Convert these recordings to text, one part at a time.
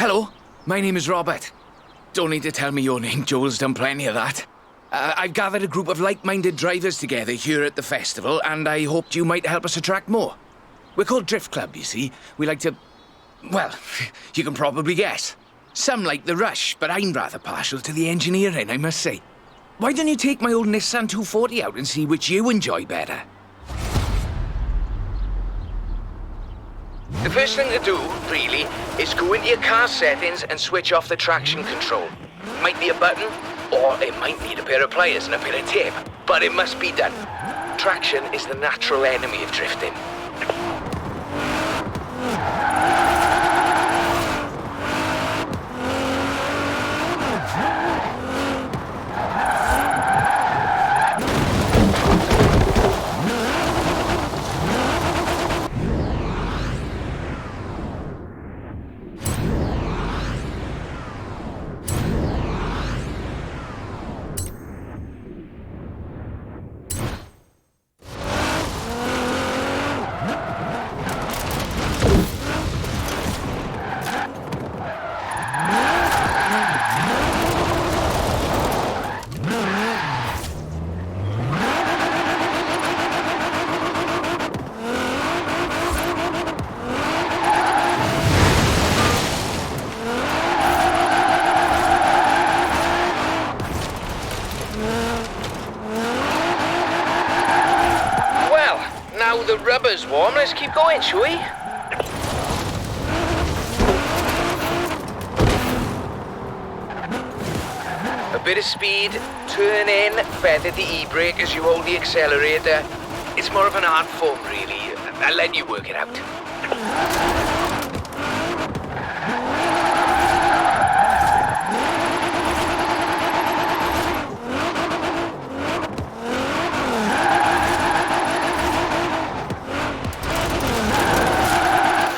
Hello, my name is Robert. Don't need to tell me your name, Joel's done plenty of that. I've gathered a group of like-minded drivers together here at the festival, and I hoped you might help us attract more. We're called Drift Club, you see. We like to... well, you can probably guess. Some like the rush, but I'm rather partial to the engineering, I must say. Why don't you take my old Nissan 240 out and see which you enjoy better? The first thing to do, really, is go into your car settings and switch off the traction control. Might be a button, or it might need a pair of pliers and a bit of tape, but it must be done. Traction is the natural enemy of drifting. The rubber's warm, let's keep going, shall we? A bit of speed, turn in, feather the e-brake as you hold the accelerator. It's more of an art form, really. I'll let you work it out.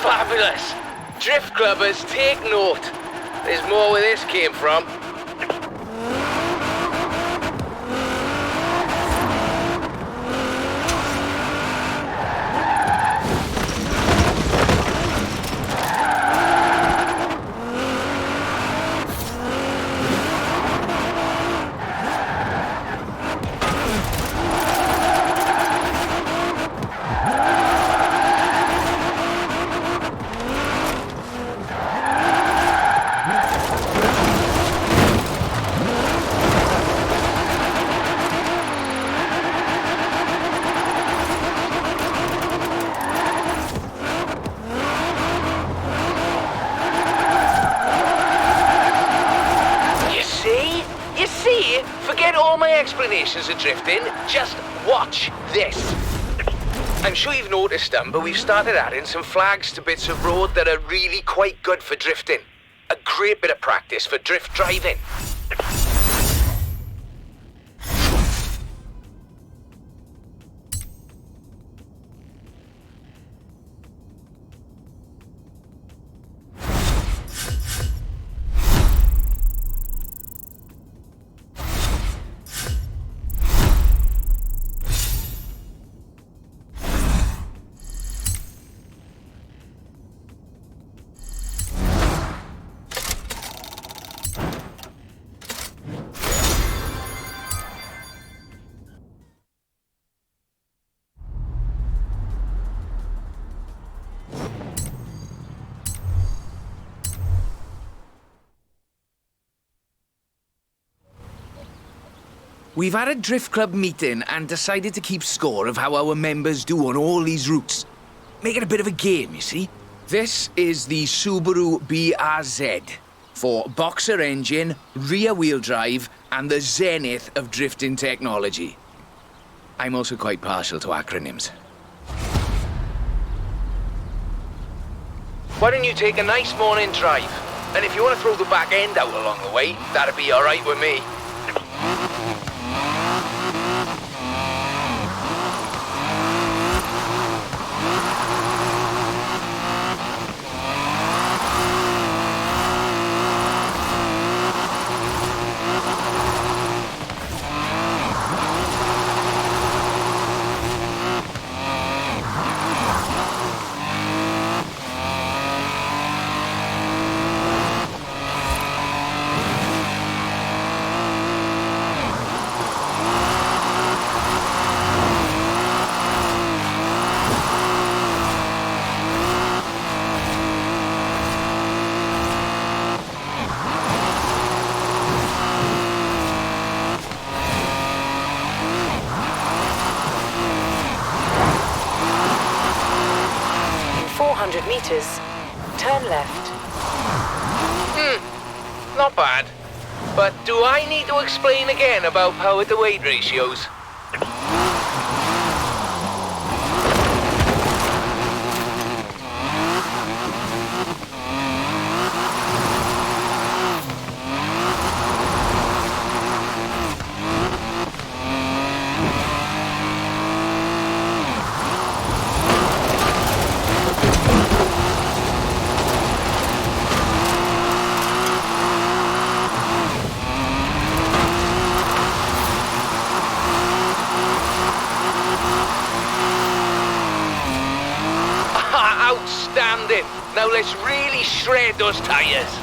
Fabulous! Drift clubbers, take note. There's more where this came from. Forget all my explanations of drifting, just watch this. I'm sure you've noticed them, but we've started adding some flags to bits of road that are really quite good for drifting. A great bit of practice for drift driving. We've had a Drift Club meeting and decided to keep score of how our members do on all these routes. Make it a bit of a game, you see. This is the Subaru BRZ for boxer engine, rear wheel drive, and the zenith of drifting technology. I'm also quite partial to acronyms. Why don't you take a nice morning drive? And if you want to throw the back end out along the way, that'd be all right with me. meters. Turn left. Not bad. But do I need to explain again about power to weight ratios? Outstanding! Now let's really shred those tires.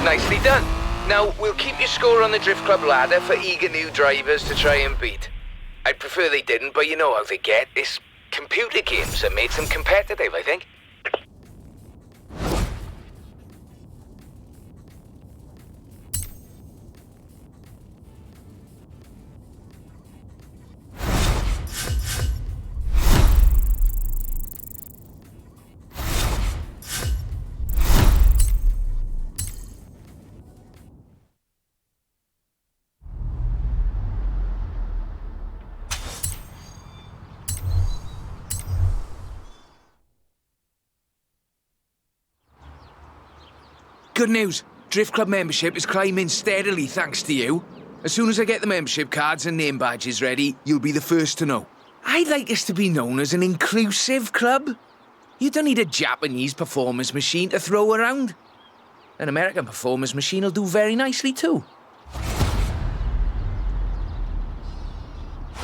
Nicely done. Now, we'll keep your score on the Drift Club ladder for eager new drivers to try and beat. I'd prefer they didn't, but you know how they get. It's computer games that makes them competitive, I think. Good news. Drift Club membership is climbing steadily thanks to you. As soon as I get the membership cards and name badges ready, you'll be the first to know. I'd like us to be known as an inclusive club. You don't need a Japanese performance machine to throw around. An American performance machine will do very nicely too.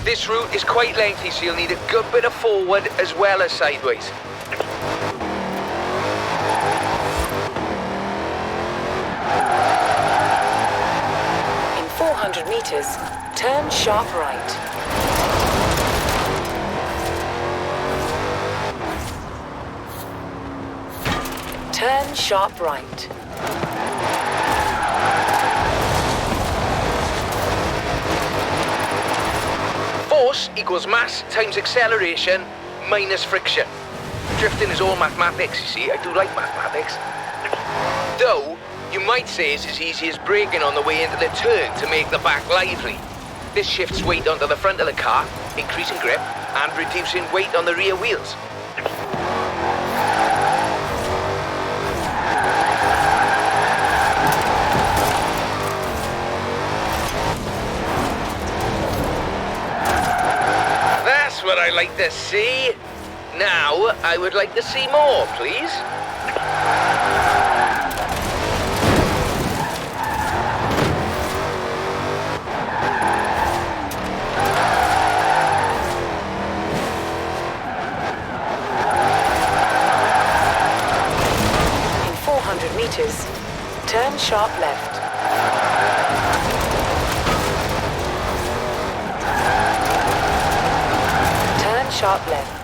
This route is quite lengthy, so you'll need a good bit of forward as well as sideways. In 400 meters, turn sharp right. Turn sharp right. Force equals mass times acceleration minus friction. Drifting is all mathematics, you see. I do like mathematics. Though, you might say it's as easy as braking on the way into the turn to make the back lively. This shifts weight onto the front of the car, increasing grip and reducing weight on the rear wheels. That's what I like to see. Now, I would like to see more, please. In 400 meters, turn sharp left. Turn sharp left.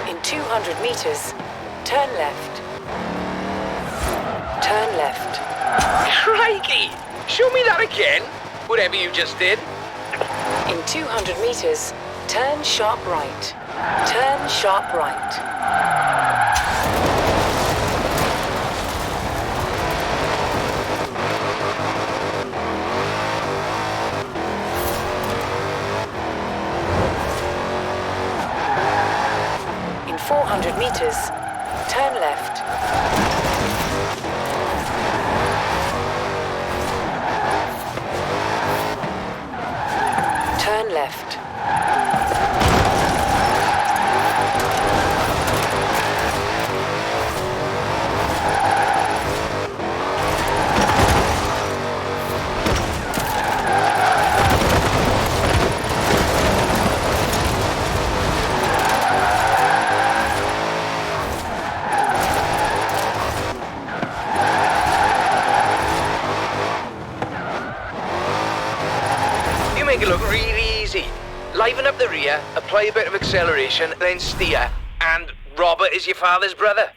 In 200 meters, turn left. Turn left. Crikey! Show me that again, whatever you just did. In 200 meters, turn sharp right. Turn sharp right. In 400 meters, turn left. left. Make it look really easy. Liven up the rear, apply a bit of acceleration, then steer, and Robert is your father's brother.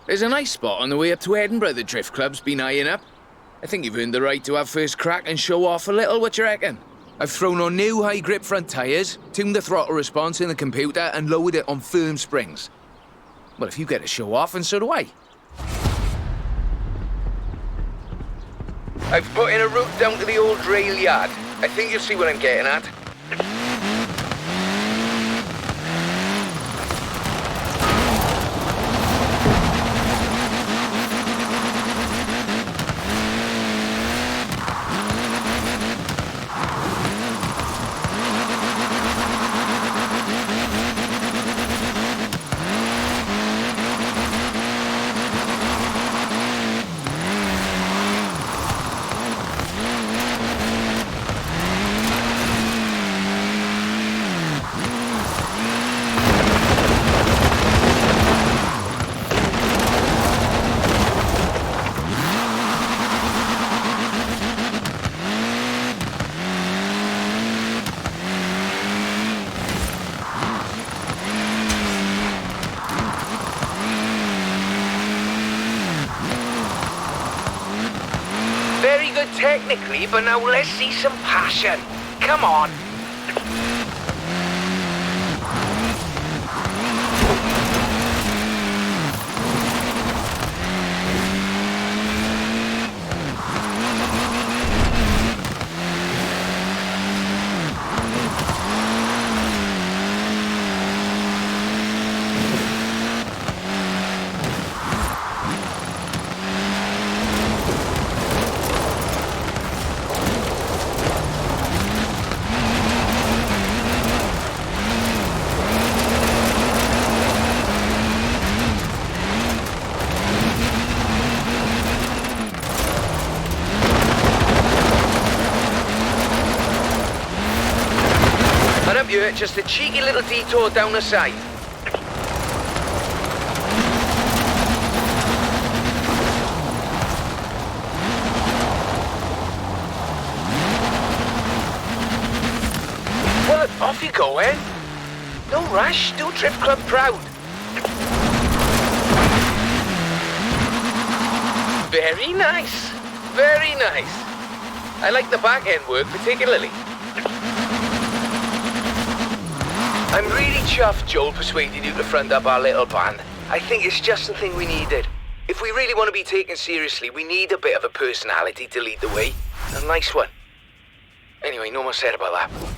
There's a nice spot on the way up to Edinburgh the Drift Club's been eyeing up. I think you've earned the right to have first crack and show off a little, what you reckon? I've thrown on new high-grip front tyres, tuned the throttle response in the computer and lowered it on firm springs. Well, if you get to show off, and so do I. I've put in a route down to the old rail yard. I think you'll see what I'm getting at. Very good technically, but now let's see some passion. Come on. And up here, just a cheeky little detour down the side. Well, off you go, eh? No rush, do Drift Club proud. Very nice, very nice. I like the back end work particularly. I'm really chuffed Joel persuaded you to front up our little band. I think it's just the thing we needed. If we really want to be taken seriously, we need a bit of a personality to lead the way. A nice one. Anyway, no more said about that.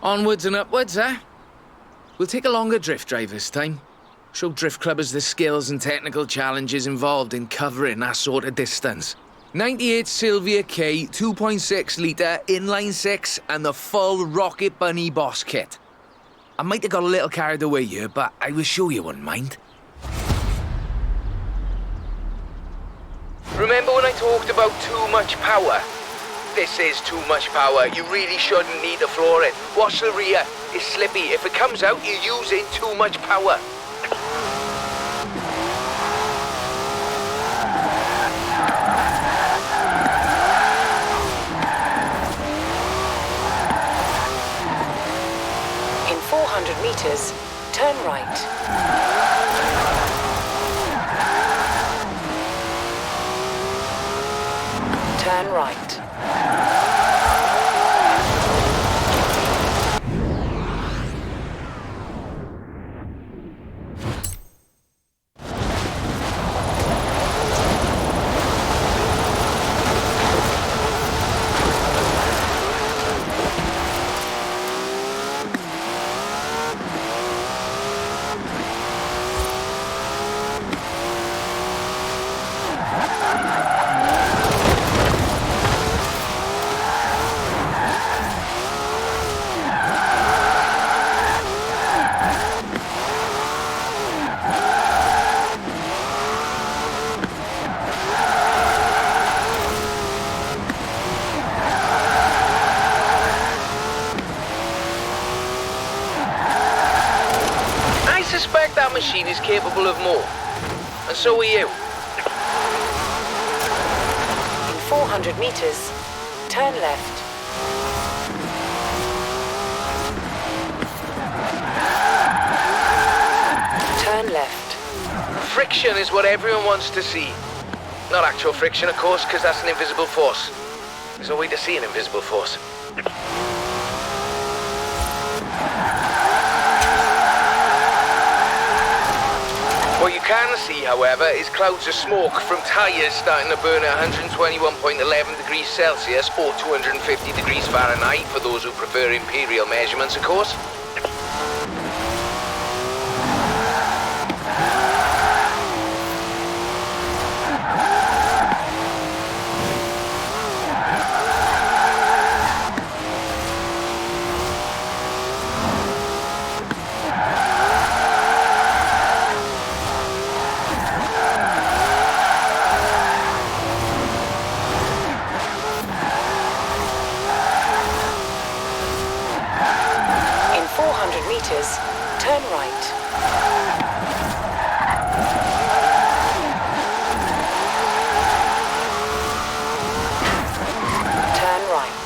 Onwards and upwards, eh? We'll take a longer drift drive this time. Show drift clubbers the skills and technical challenges involved in covering that sort of distance. 98 Sylvia K, 2.6 litre, inline 6, and the full Rocket Bunny boss kit. I might have got a little carried away here, but I was sure you wouldn't mind. Remember when I talked about too much power? This is too much power. You really shouldn't need to floor it. Watch the rear. It's slippy. If it comes out, you're using too much power. In 400 meters, turn right. Turn right. I suspect that machine is capable of more. And so are you. In 400 meters, turn left. Turn left. Friction is what everyone wants to see. Not actual friction, of course, because that's an invisible force. There's no way to see an invisible force. What you can see, however, is clouds of smoke from tyres starting to burn at 121.11 degrees Celsius or 250 degrees Fahrenheit for those who prefer imperial measurements, of course. Turn right. Turn right.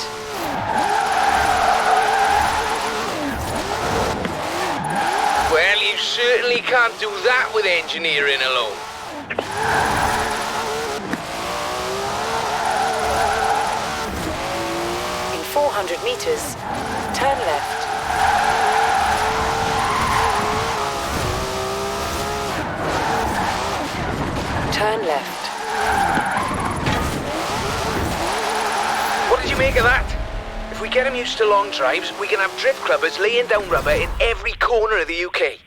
Well, you certainly can't do that with engineering alone. In 400 meters, turn left. Turn left. What did you make of that? If we get him used to long drives, we can have drift clubbers laying down rubber in every corner of the UK.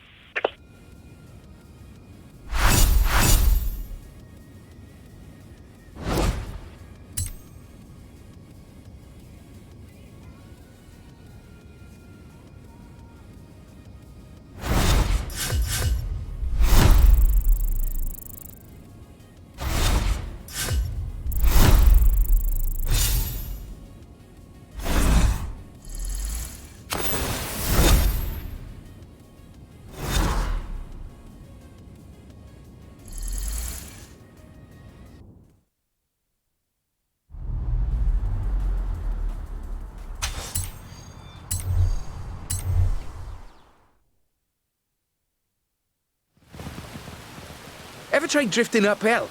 Ever tried drifting uphill?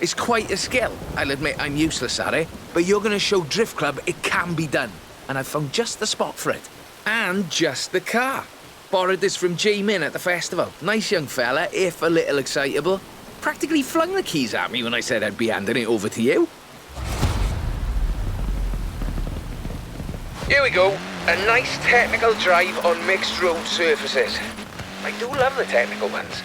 It's quite a skill. I'll admit I'm useless at it, but you're going to show Drift Club it can be done. And I've found just the spot for it. And just the car. Borrowed this from J-Min at the festival. Nice young fella, if a little excitable. Practically flung the keys at me when I said I'd be handing it over to you. Here we go. A nice technical drive on mixed road surfaces. I do love the technical ones.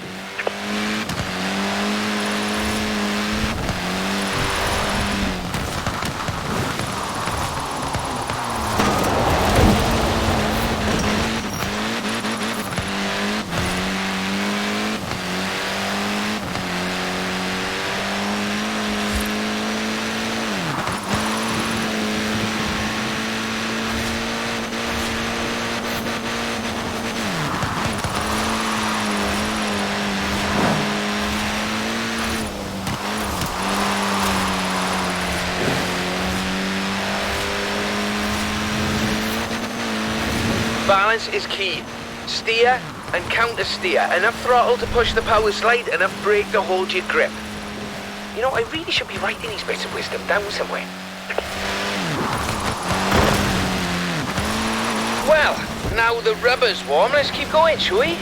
Balance is key. Steer and counter steer. Enough throttle to push the power slide, enough brake to hold your grip. You know, I really should be writing these bits of wisdom down somewhere. Well, now the rubber's warm, let's keep going, shall we?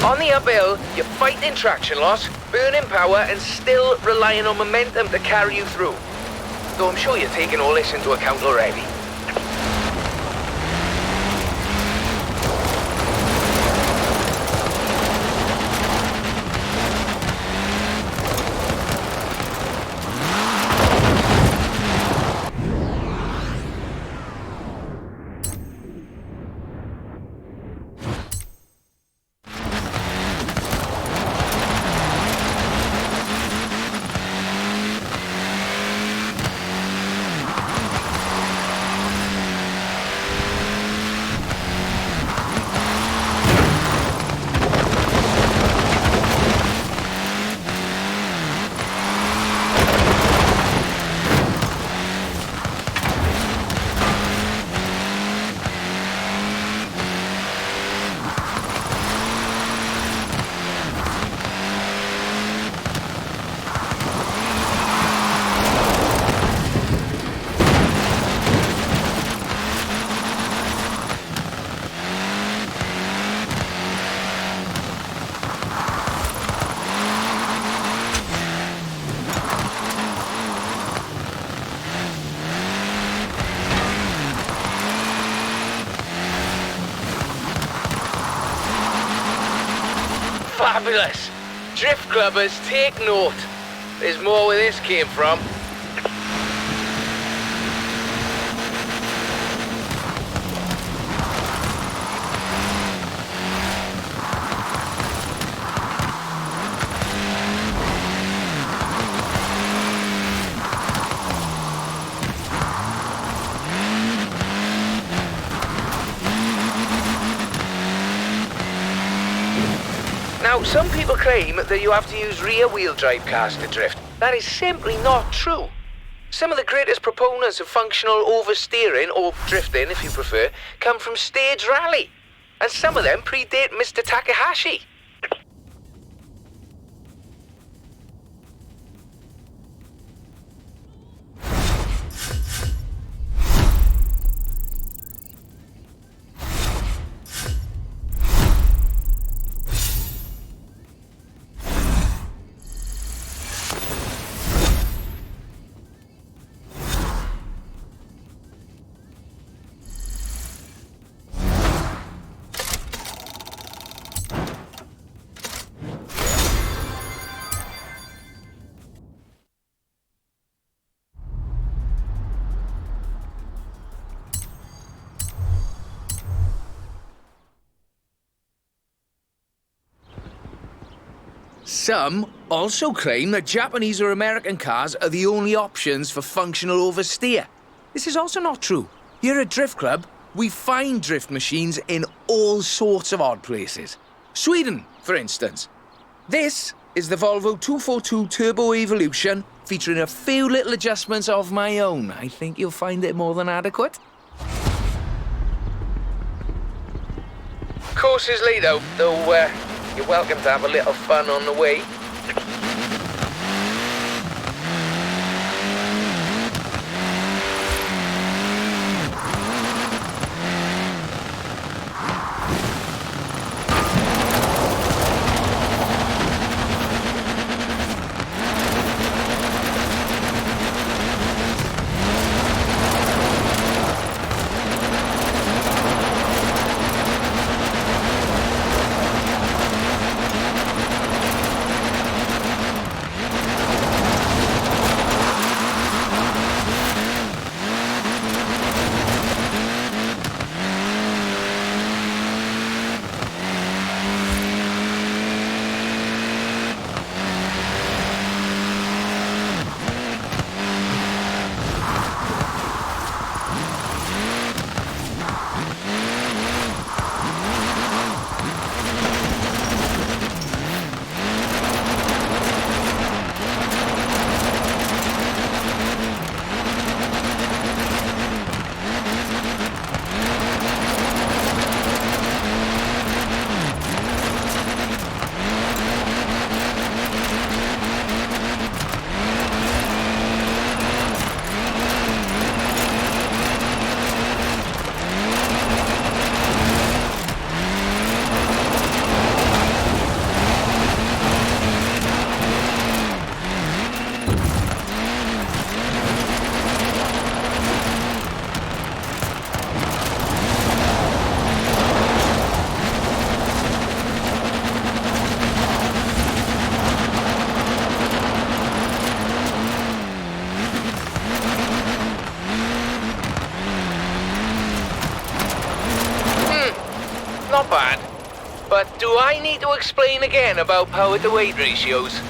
On the uphill, you're fighting traction loss, burning power, and still relying on momentum to carry you through. Though I'm sure you're taking all this into account already. Fabulous! Drift clubbers, take note. There's more where this came from. Now, some people claim that you have to use rear-wheel drive cars to drift. That is simply not true. Some of the greatest proponents of functional oversteering, or drifting if you prefer, come from stage rally. And some of them predate Mr. Takahashi. Some also claim that Japanese or American cars are the only options for functional oversteer. This is also not true. Here at Drift Club, we find drift machines in all sorts of odd places. Sweden, for instance. This is the Volvo 242 Turbo Evolution, featuring a few little adjustments of my own. I think you'll find it more than adequate. Course is late out, though you're welcome to have a little fun on the way. bad. But do I need to explain again about power to weight ratios?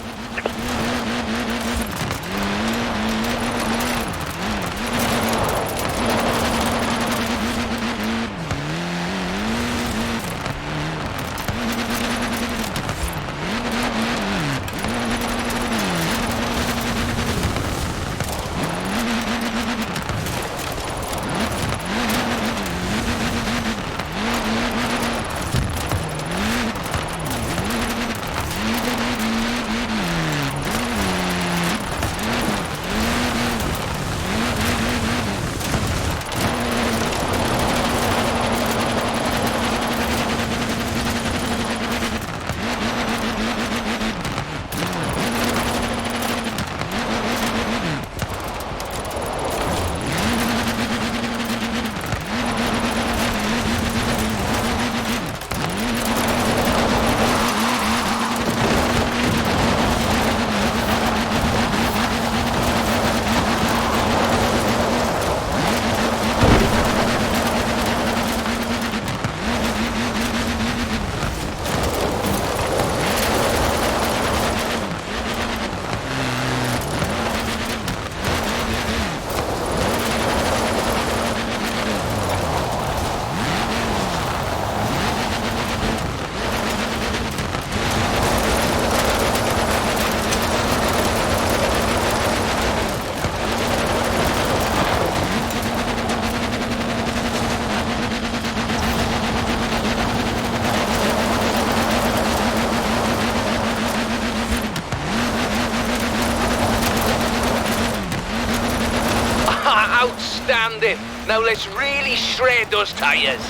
Outstanding! Now let's really shred those tyres.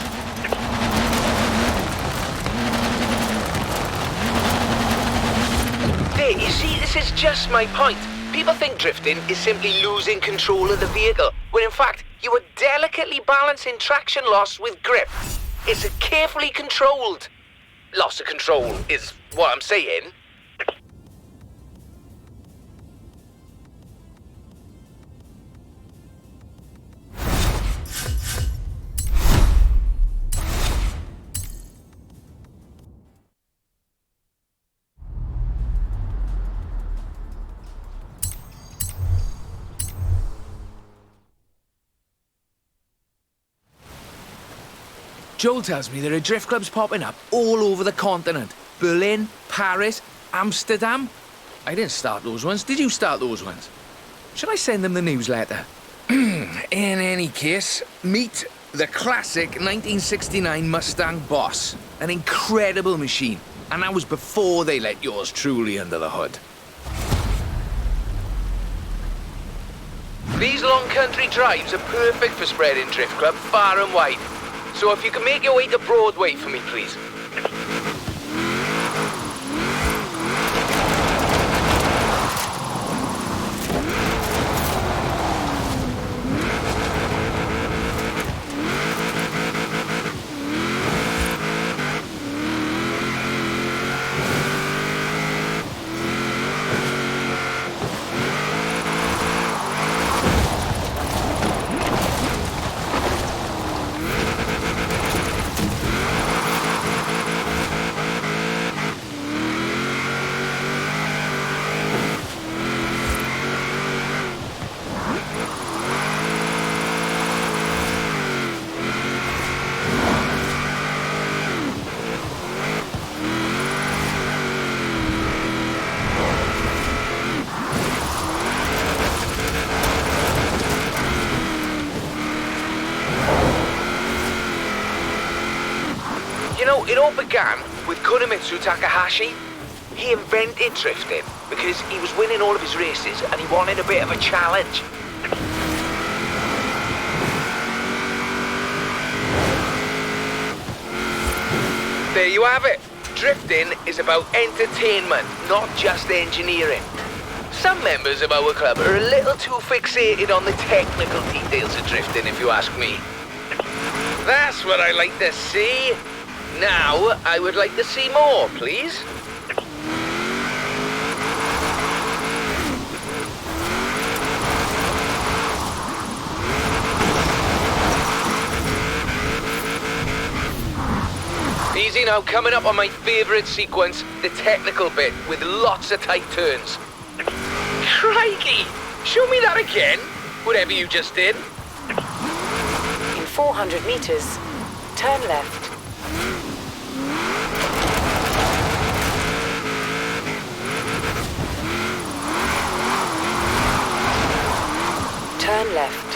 There, you see, this is just my point. People think drifting is simply losing control of the vehicle, when in fact, you are delicately balancing traction loss with grip. It's a carefully controlled loss of control, is what I'm saying. Joel tells me there are drift clubs popping up all over the continent. Berlin, Paris, Amsterdam. I didn't start those ones. Did you start those ones? Should I send them the newsletter? In any case, meet the classic 1969 Mustang Boss. An incredible machine. And that was before they let yours truly under the hood. These long country drives are perfect for spreading drift club far and wide. So if you can make your way to Broadway for me, please. You know, it all began with Kunimitsu Takahashi. He invented drifting because he was winning all of his races and he wanted a bit of a challenge. There you have it. Drifting is about entertainment, not just engineering. Some members of our club are a little too fixated on the technical details of drifting, if you ask me. That's what I like to see. Now, I would like to see more, please. Okay, now coming up on my favourite sequence, the technical bit with lots of tight turns. Crikey! Show me that again, whatever you just did. In 400 meters, turn left. Turn left.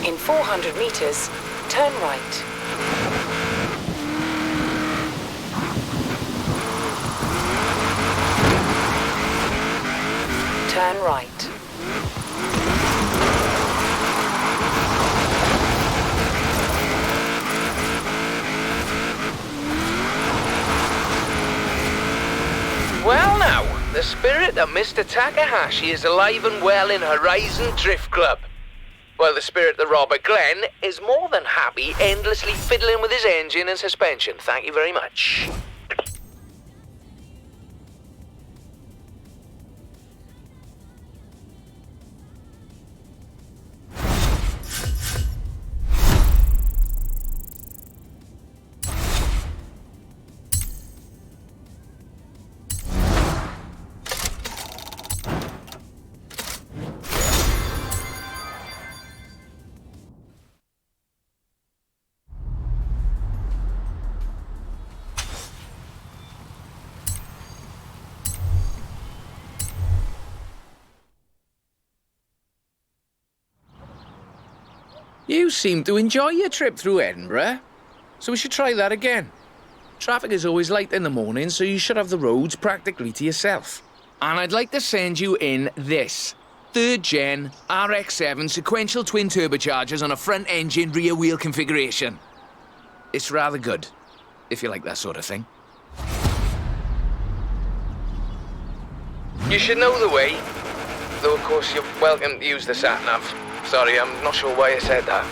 In 400 meters, turn right. Turn right. Well now, the spirit of Mr. Takahashi is alive and well in Horizon Drift Club. While the spirit of Robert Glenn is more than happy endlessly fiddling with his engine and suspension. Thank you very much. You seem to enjoy your trip through Edinburgh, so we should try that again. Traffic is always light in the morning, so you should have the roads practically to yourself. And I'd like to send you in this 3rd gen RX-7 sequential twin turbochargers on a front engine rear wheel configuration. It's rather good, if you like that sort of thing. You should know the way. Though of course you're welcome to use the sat-nav. Sorry, I'm not sure why I said that.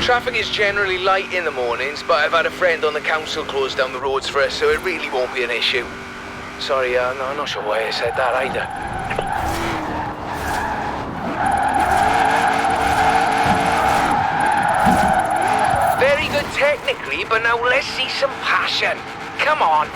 Traffic is generally light in the mornings, but I've had a friend on the council close down the roads for us, so it really won't be an issue. Sorry, I'm not sure why I said that either. Very good technically, but now let's see some passion. Come on.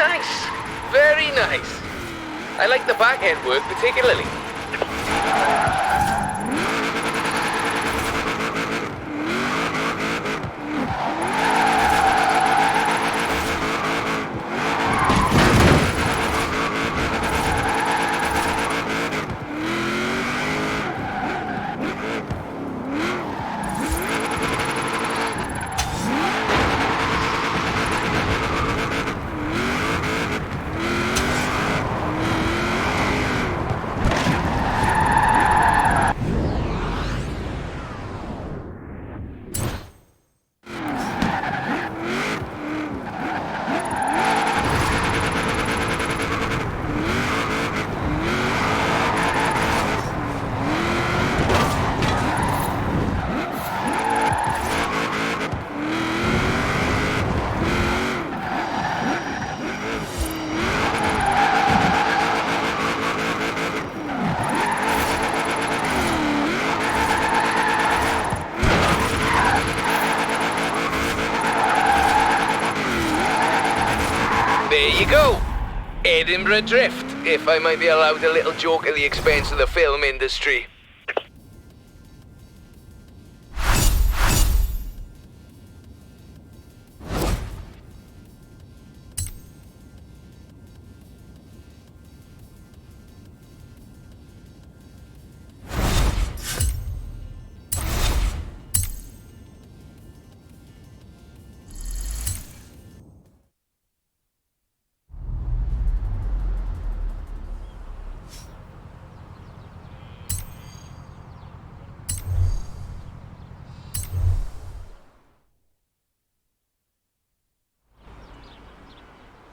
Nice. Very nice. I like the back end work particularly. There you go. Edinburgh Drift, if I might be allowed a little joke at the expense of the film industry.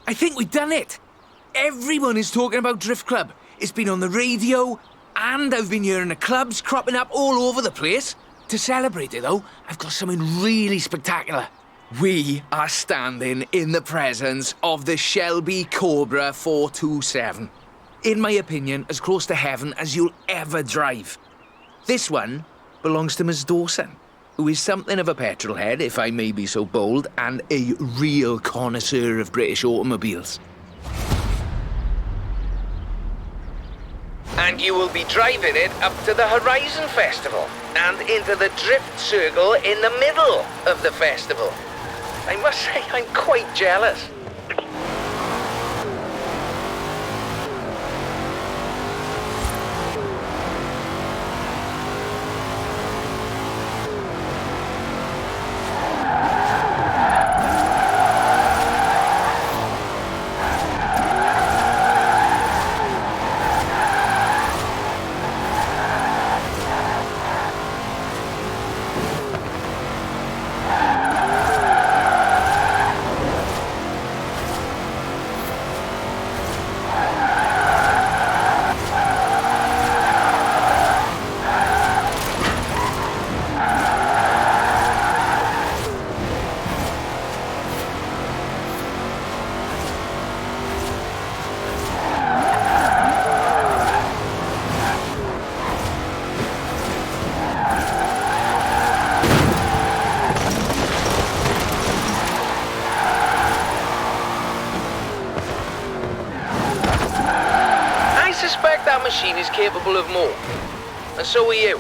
I think we've done it. Everyone is talking about Drift Club. It's been on the radio, and I've been hearing the clubs cropping up all over the place. To celebrate it, though, I've got something really spectacular. We are standing in the presence of the Shelby Cobra 427. In my opinion, as close to heaven as you'll ever drive. This one belongs to Miss Dawson, who is something of a petrol head, if I may be so bold, and a real connoisseur of British automobiles. And you will be driving it up to the Horizon Festival and into the Drift Circle in the middle of the festival. I must say, I'm quite jealous. That machine is capable of more, and so are you.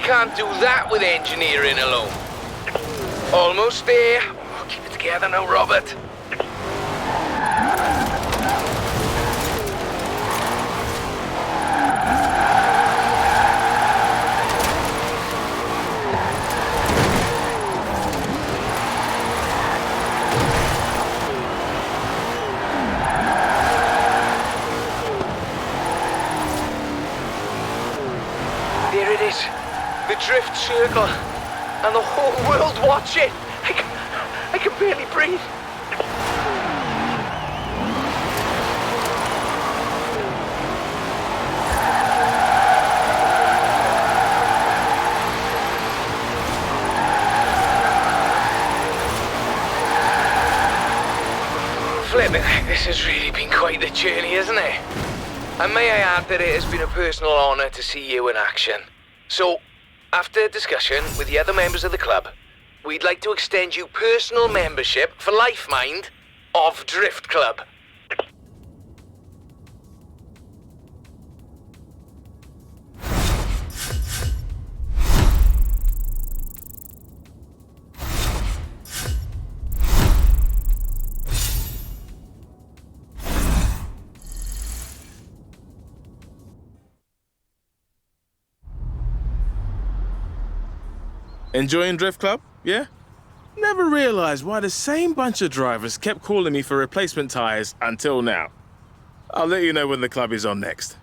can't do that with engineering alone. Almost there. Oh, keep it together now, Robert. There it is. The drift circle. And the whole world watching. I can barely breathe. Flippin', this has really been quite the journey, hasn't it? And may I add that it has been a personal honour to see you in action. So, after discussion with the other members of the club, we'd like to extend you personal membership for life, mind, of Drift Club. Enjoying Drift Club, yeah? Never realized why the same bunch of drivers kept calling me for replacement tires until now. I'll let you know when the club is on next.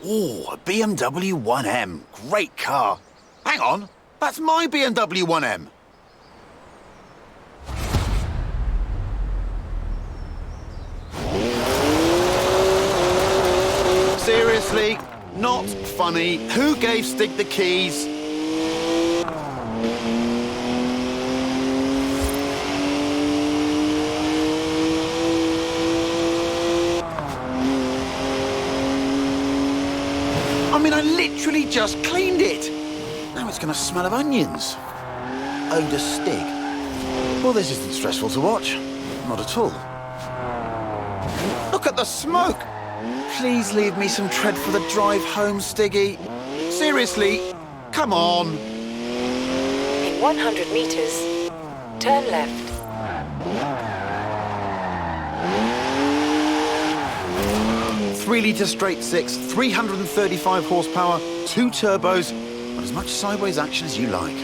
Oh, a BMW 1M. Great car. Hang on, that's my BMW 1M. Seriously? Not funny. Who gave Stig the keys? I mean, I literally just cleaned it. Now it's going to smell of onions. Oda Stig. Well, this isn't stressful to watch. Not at all. Look at the smoke. Please leave me some tread for the drive home, Stiggy. Seriously, come on. In 100 meters, turn left. 3-litre straight six, 335 horsepower, 2 turbos, and as much sideways action as you like.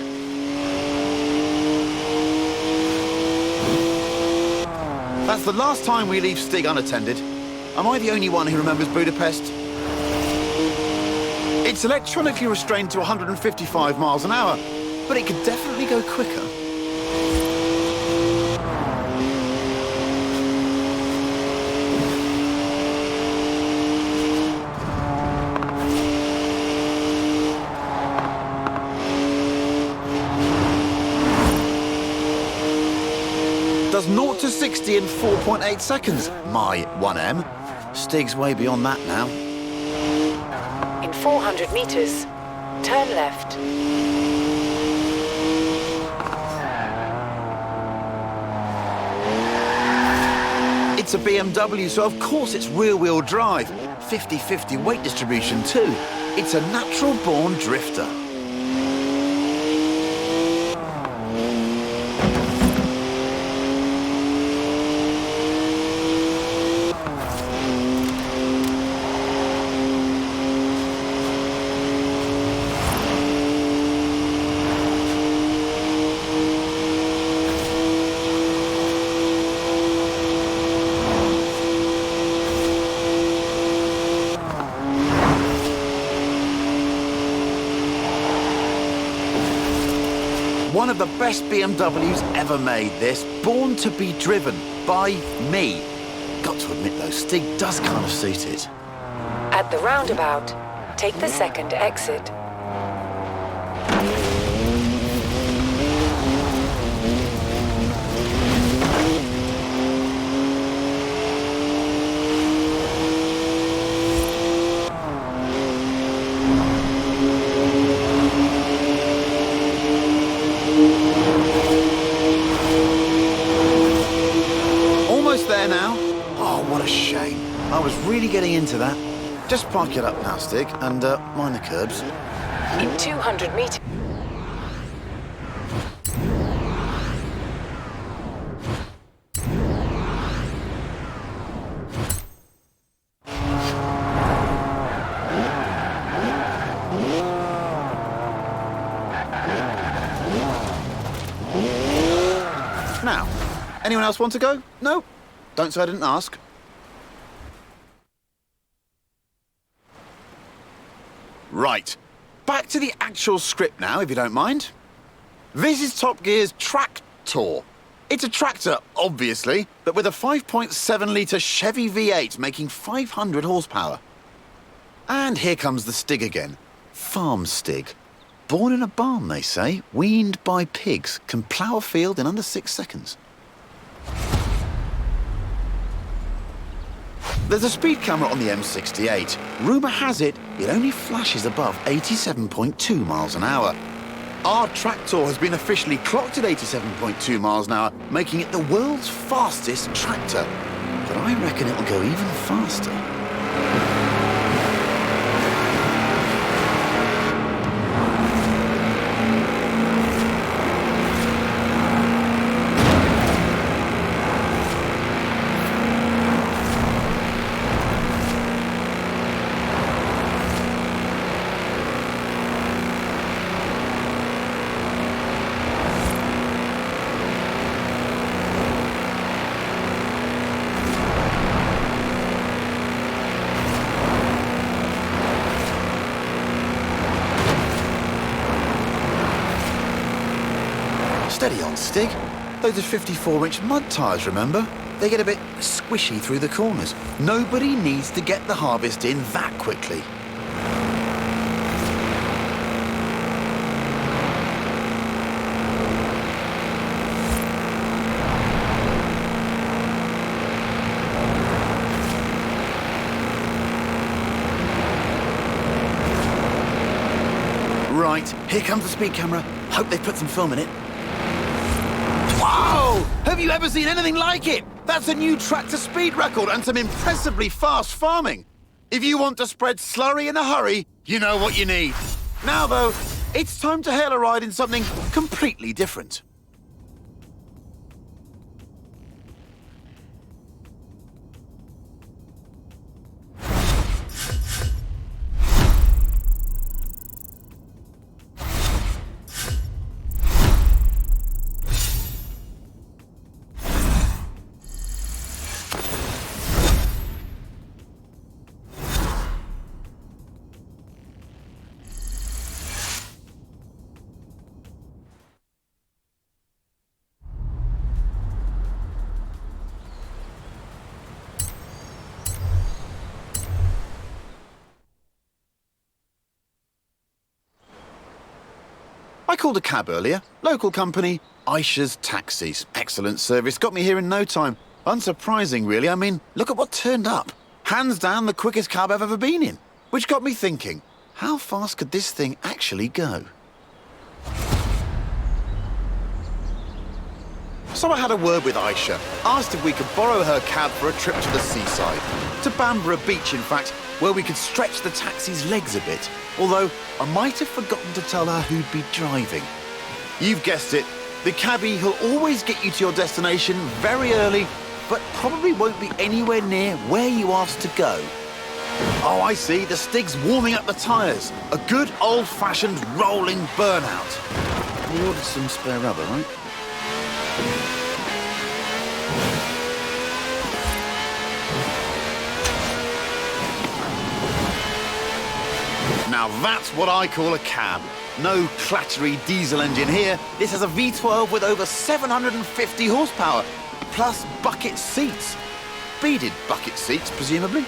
That's the last time we leave Stig unattended. Am I the only one who remembers Budapest? It's electronically restrained to 155 miles an hour, but it could definitely go quicker. Does 0 to 60 in 4.8 seconds. My 1M. Stig's way beyond that now. In 400 meters, turn left. It's a BMW, so of course it's rear-wheel drive. 50-50 weight distribution too. It's a natural-born drifter. One of the best BMWs ever made, this. Born to be driven by me. Got to admit, though, Stig does kind of suit it. At the roundabout, take the second exit. Almost there now. Oh, what a shame. I was really getting into that. Just park it up now, Stig, and mind the curbs. In 200 meters. Now, anyone else want to go? No? Don't say I didn't ask. Right. Back to the actual script now, if you don't mind. This is Top Gear's Tractor. It's a tractor, obviously, but with a 5.7-litre Chevy V8 making 500 horsepower. And here comes the Stig again. Farm Stig. Born in a barn, they say, weaned by pigs, can plough a field in under 6 seconds. There's a speed camera on the M68. Rumour has it, it only flashes above 87.2 miles an hour. Our tractor has been officially clocked at 87.2 miles an hour, making it the world's fastest tractor. But I reckon it'll go even faster. Steady on, Stig. Those are 54-inch mud tyres, remember? They get a bit squishy through the corners. Nobody needs to get the harvest in that quickly. Right, here comes the speed camera. Hope they put some film in it. Wow! Have you ever seen anything like it? That's a new tractor speed record and some impressively fast farming. If you want to spread slurry in a hurry, you know what you need. Now, though, it's time to hail a ride in something completely different. I called a cab earlier. Local company, Aisha's Taxis. Excellent service. Got me here in no time. Unsurprising, really. I mean, look at what turned up. Hands down the quickest cab I've ever been in. Which got me thinking, how fast could this thing actually go? So I had a word with Aisha. Asked if we could borrow her cab for a trip to the seaside. To Bamborough Beach, in fact, where we could stretch the taxi's legs a bit. Although, I might have forgotten to tell her who'd be driving. You've guessed it, the cabbie who'll always get you to your destination very early, but probably won't be anywhere near where you asked to go. Oh, I see, the Stig's warming up the tyres. A good old-fashioned rolling burnout. We ordered some spare rubber, right? Now that's what I call a cab. No clattery diesel engine here. This has a V12 with over 750 horsepower, plus bucket seats. Beaded bucket seats, presumably.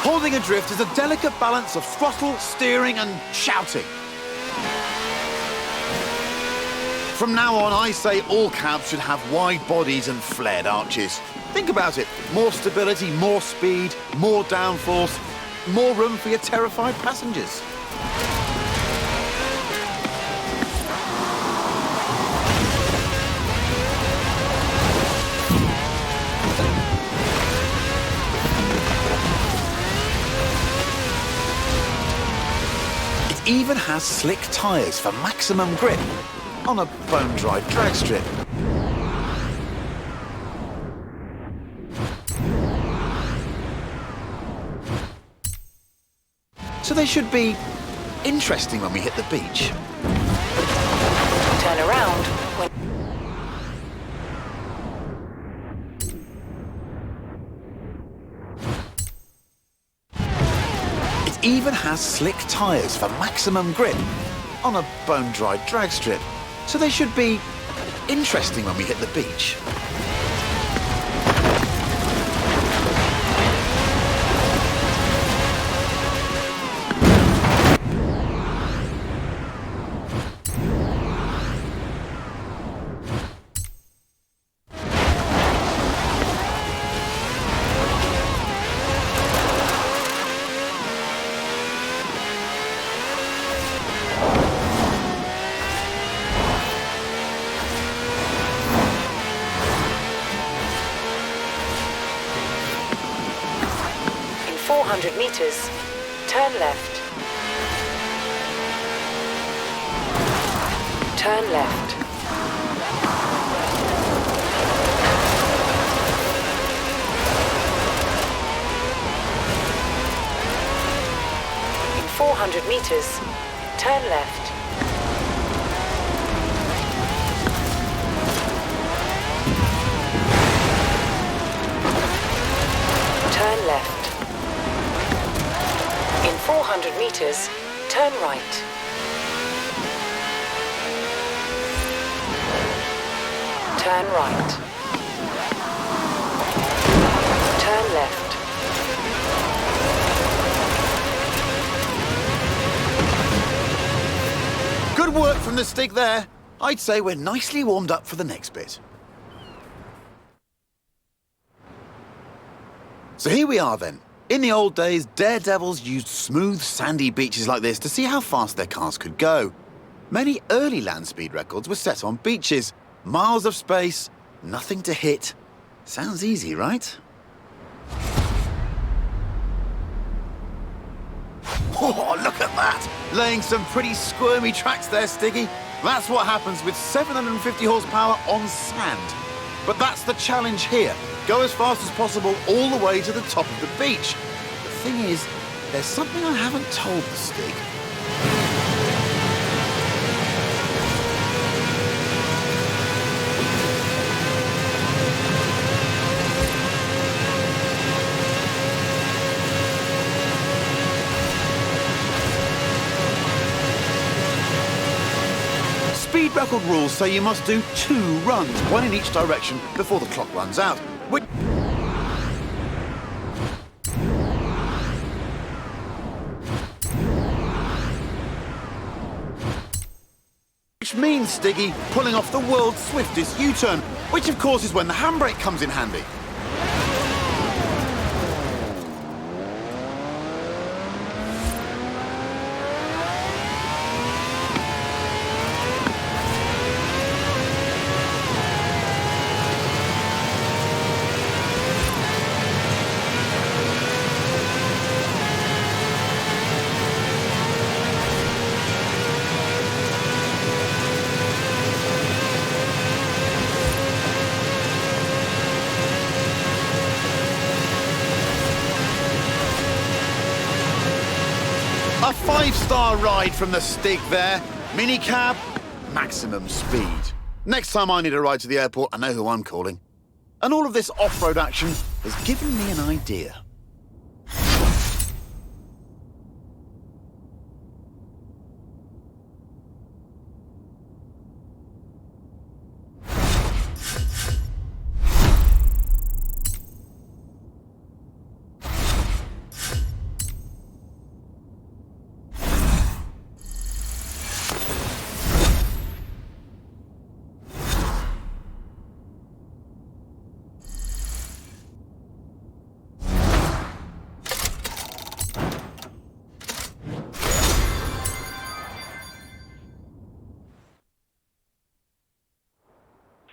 Holding adrift is a delicate balance of throttle, steering and shouting. From now on, I say all cabs should have wide bodies and flared arches. Think about it. More stability, more speed, more downforce, more room for your terrified passengers. It even has slick tyres for maximum grip on a bone-dry drag strip. So they should be interesting when we hit the beach. Turn around when... It even has slick tyres for maximum grip on a bone-dry drag strip. So they should be interesting when we hit the beach. In 400 meters, turn left. Turn left. In 400 meters, turn left. Turn left. In 400 meters, turn right. Turn right. Turn left. Good work from the stick there. I'd say we're nicely warmed up for the next bit. So here we are then. In the old days, daredevils used smooth, sandy beaches like this to see how fast their cars could go. Many early land speed records were set on beaches. Miles of space, nothing to hit. Sounds easy, right? Oh, look at that! Laying some pretty squirmy tracks there, Stiggy. That's what happens with 750 horsepower on sand. But that's the challenge here. Go as fast as possible all the way to the top of the beach. The thing is, there's something I haven't told the Stig. Speed record rules say you must do 2 runs, one in each direction, before the clock runs out. Which means, Stiggy, pulling off the world's swiftest U-turn, which of course is when the handbrake comes in handy. A 5-star ride from the Stig there. Minicab, maximum speed. Next time I need a ride to the airport, I know who I'm calling. And all of this off-road action has given me an idea.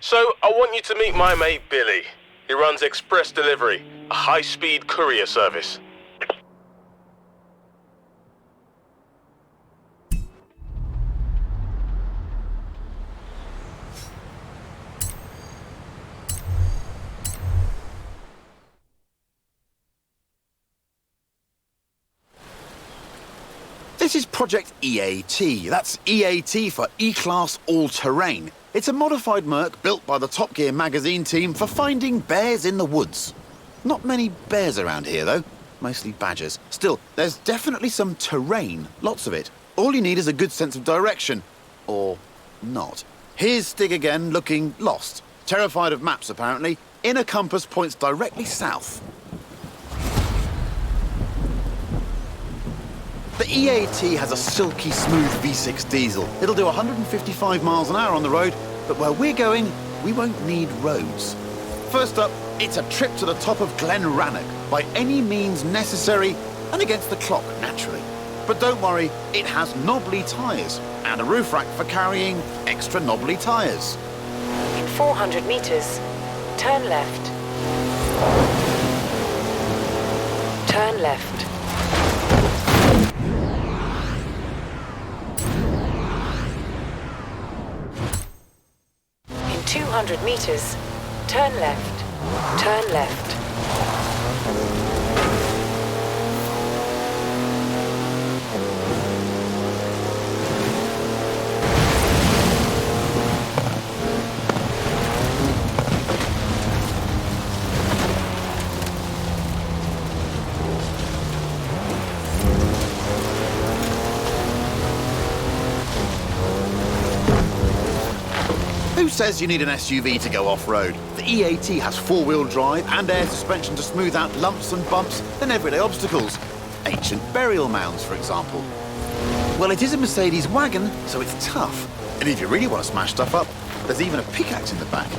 So, I want you to meet my mate Billy. He runs Express Delivery, a high-speed courier service. This is Project EAT. That's EAT for E-Class All-Terrain. It's a modified Merc built by the Top Gear magazine team for finding bears in the woods. Not many bears around here, though. Mostly badgers. Still, there's definitely some terrain. Lots of it. All you need is a good sense of direction. Or not. Here's Stig again, looking lost. Terrified of maps, apparently. Inner compass points directly south. The EAT has a silky smooth V6 diesel. It'll do 155 miles an hour on the road, but where we're going, we won't need roads. First up, it's a trip to the top of Glen Rannoch, by any means necessary, and against the clock, naturally. But don't worry, it has knobbly tyres, and a roof rack for carrying extra knobbly tyres. In 400 meters, turn left. Turn left. In 200 meters, turn left. Turn left. Who says you need an SUV to go off-road? The EAT has four-wheel drive and air suspension to smooth out lumps and bumps and everyday obstacles. Ancient burial mounds, for example. Well, it is a Mercedes wagon, so it's tough. And if you really want to smash stuff up, there's even a pickaxe in the back.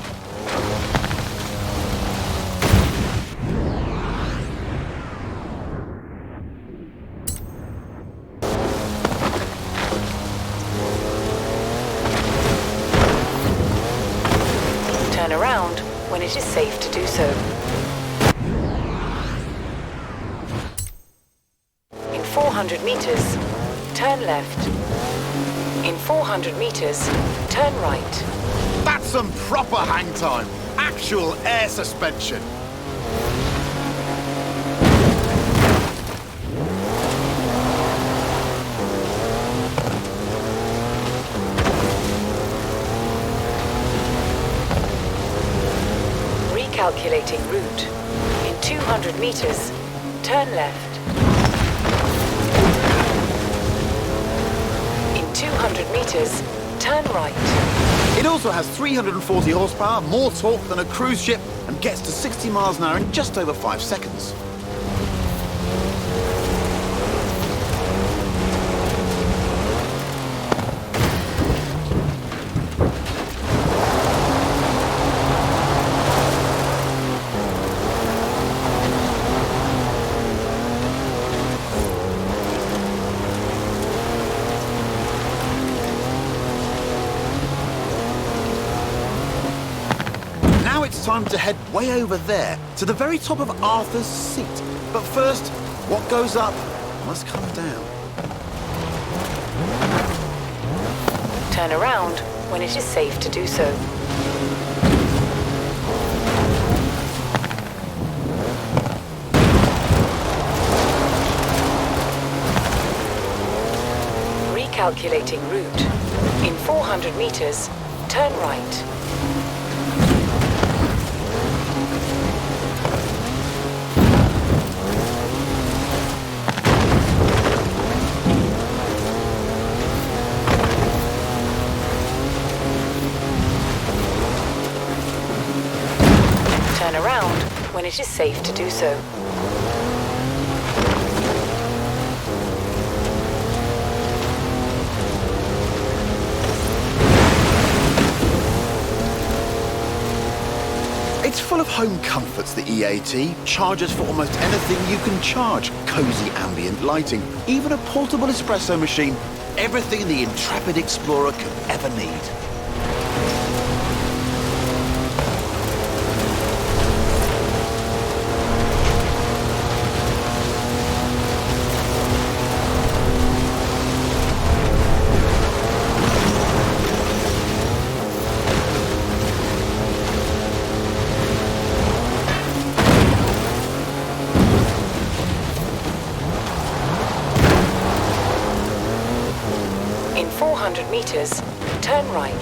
Turn around when it is safe to do so. In 400 meters, turn left. In 400 meters, turn right. That's some proper hang time. Actual air suspension. Recalculating route. In 200 meters, turn left. In 200 meters, turn right. It also has 340 horsepower, more torque than a cruise ship, and gets to 60 miles an hour in just over 5 seconds. Now it's time to head way over there, to the very top of Arthur's Seat. But first, what goes up must come down. Turn around when it is safe to do so. Recalculating route. In 400 meters, turn right. when it is safe to do so. It's full of home comforts, the EAT. Chargers for almost anything you can charge. Cozy ambient lighting. Even a portable espresso machine. Everything the intrepid explorer could ever need. In 400 meters, turn right.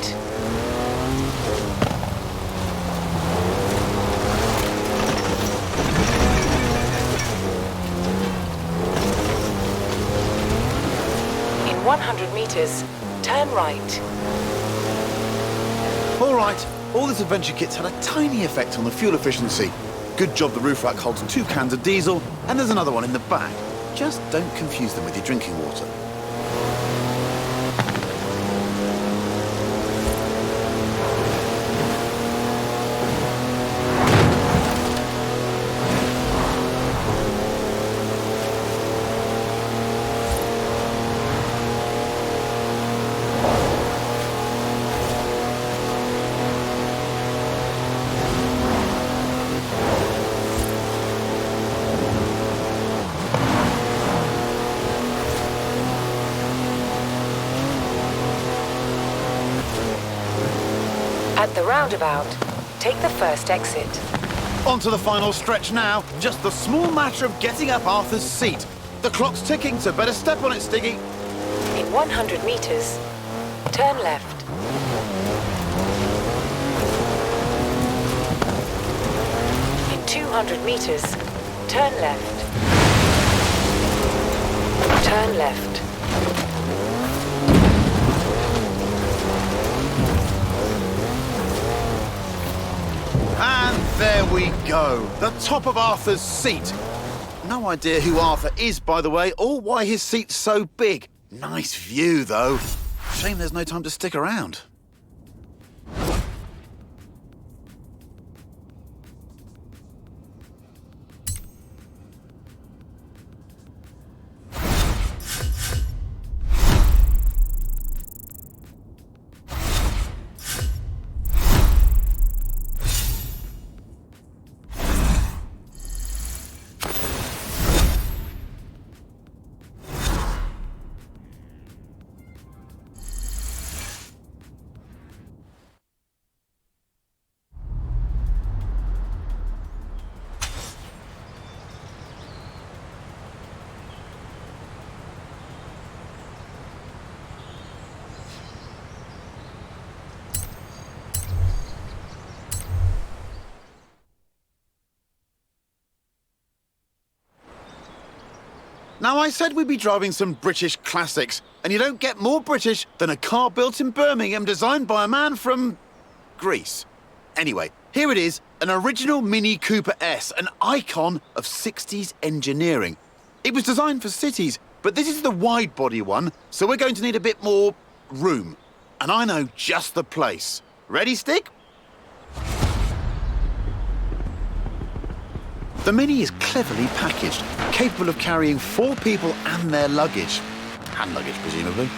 In 100 meters, turn right. All right, all this adventure kit's had a tiny effect on the fuel efficiency. Good job the roof rack holds 2 cans of diesel, and there's another one in the back. Just don't confuse them with your drinking water. At the roundabout, take the first exit. On to the final stretch now. Just the small matter of getting up Arthur's seat. The clock's ticking, so better step on it, Stiggy. In 100 meters, turn left. In 200 meters, turn left. Turn left. And there we go. The top of Arthur's seat. No idea who Arthur is, by the way, or why his seat's so big. Nice view, though. Shame there's no time to stick around. Now, I said we'd be driving some British classics, and you don't get more British than a car built in Birmingham designed by a man from Greece. Anyway, here it is, an original Mini Cooper S, an icon of 60s engineering. It was designed for cities, but this is the wide-body one, so we're going to need a bit more room. And I know just the place. Ready, Stick? The Mini is cleverly packaged, capable of carrying 4 people and their luggage. Hand luggage, presumably.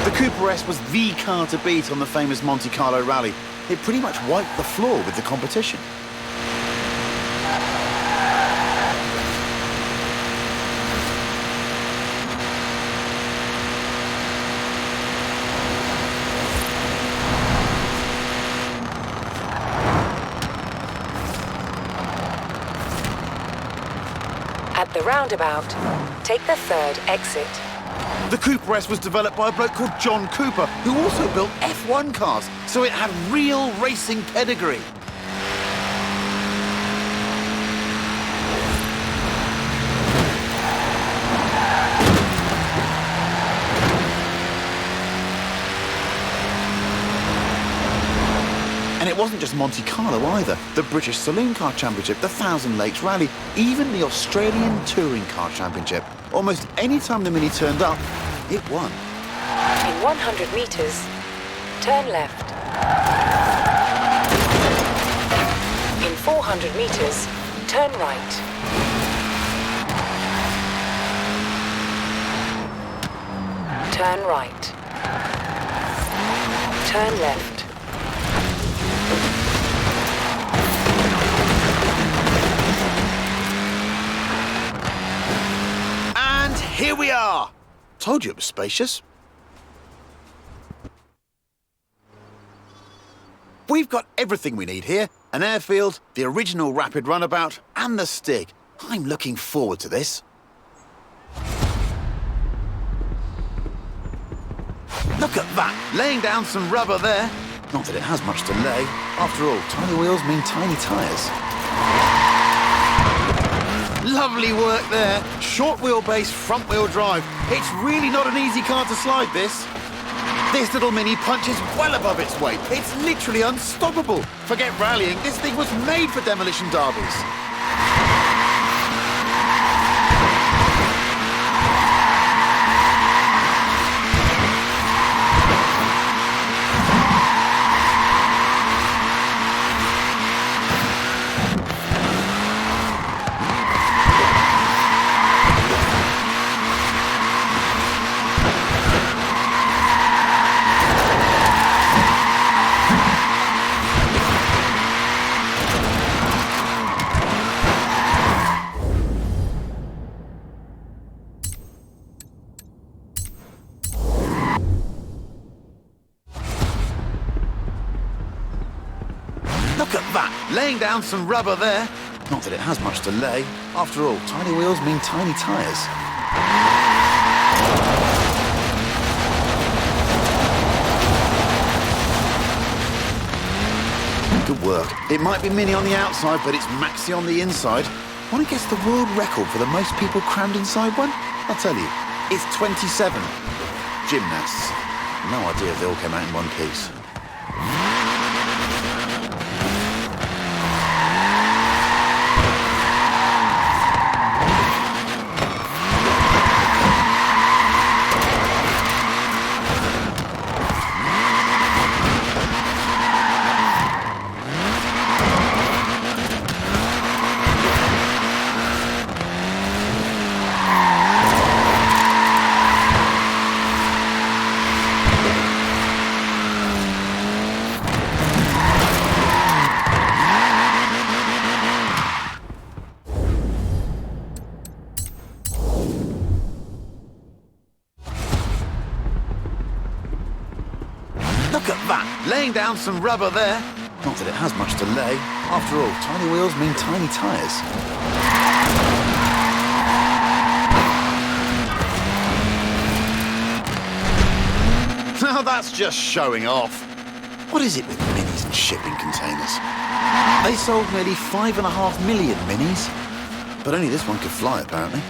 The Cooper S was the car to beat on the famous Monte Carlo rally. It pretty much wiped the floor with the competition. the roundabout, take the third exit. The Cooper S was developed by a bloke called John Cooper, who also built F1 cars, so it had real racing pedigree. And it wasn't just Monte Carlo either. The British Saloon Car Championship, the Thousand Lakes Rally, even the Australian Touring Car Championship. Almost any time the Mini turned up, it won. In 100 meters, turn left. In 400 meters, turn right. Turn right. Turn left. And here we are. Told you it was spacious. We've got everything we need here. An airfield, the original rapid runabout, and the Stig. I'm looking forward to this. Look at that, laying down some rubber there. Not that it has much to lay. After all, tiny wheels mean tiny tyres. Lovely work there. Short wheelbase, front wheel drive. It's really not an easy car to slide, this. This little Mini punches well above its weight. It's literally unstoppable. Forget rallying, this thing was made for demolition derbies. Look at that, laying down some rubber there. Not that it has much to lay. After all, tiny wheels mean tiny tyres. Good work. It might be Mini on the outside, but it's Maxi on the inside. Want to guess the world record for the most people crammed inside one? I'll tell you, it's 27. Gymnasts. No idea if they all came out in one piece. Look at that, laying down some rubber there. Not that it has much to lay. After all, tiny wheels mean tiny tyres. Now that's just showing off. What is it with Minis and shipping containers? They sold nearly 5.5 million Minis, but only this one could fly, apparently.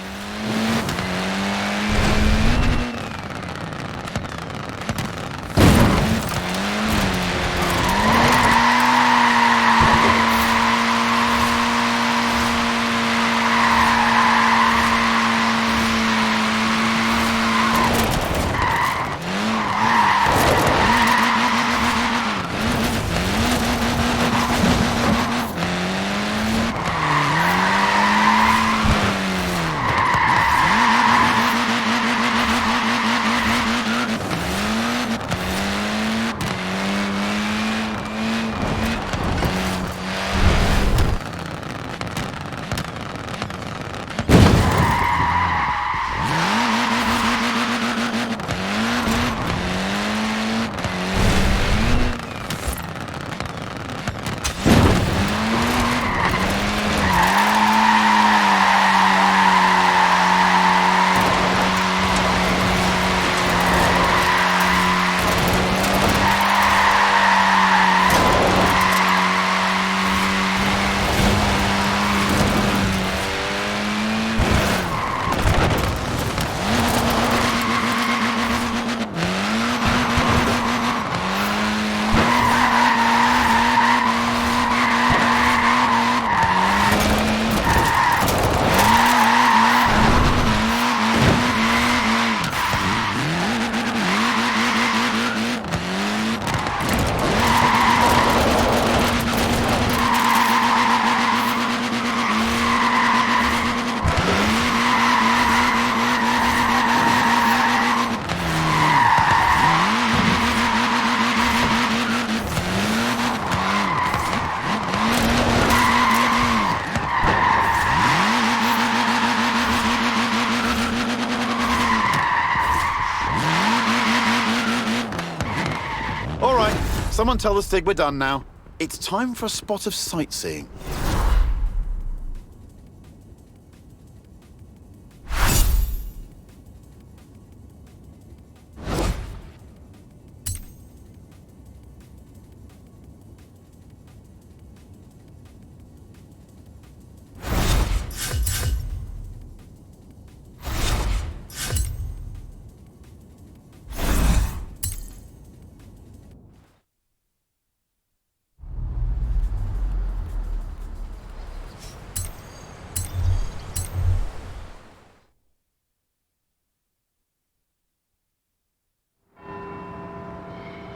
Someone tell the Stig we're done now. It's time for a spot of sightseeing.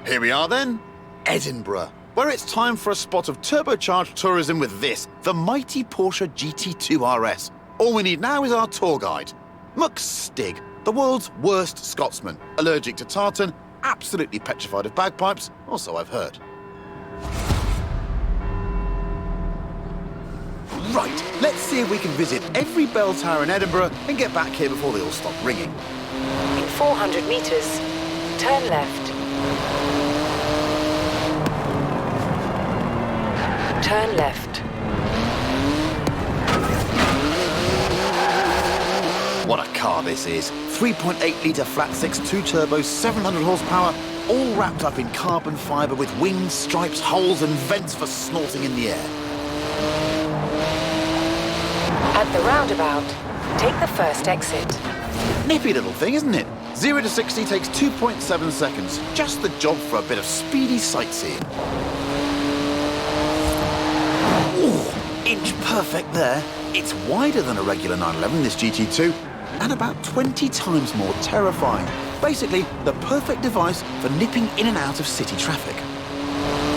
Here we are then, Edinburgh, where it's time for a spot of turbocharged tourism with this, the mighty Porsche GT2 RS. All we need now is our tour guide, Muck Stig, the world's worst Scotsman, allergic to tartan, absolutely petrified of bagpipes, or so I've heard. Right, let's see if we can visit every bell tower in Edinburgh and get back here before they all stop ringing. In 400 meters, turn left. Turn left. What a car this is. 3.8-litre flat-six, 2-turbo, 700 horsepower, all wrapped up in carbon fibre with wings, stripes, holes and vents for snorting in the air. At the roundabout, take the first exit. Nippy little thing, isn't it? 0 to 60 takes 2.7 seconds. Just the job for a bit of speedy sightseeing. Ooh, inch perfect there. It's wider than a regular 911, this GT2, and about 20 times more terrifying. Basically, the perfect device for nipping in and out of city traffic.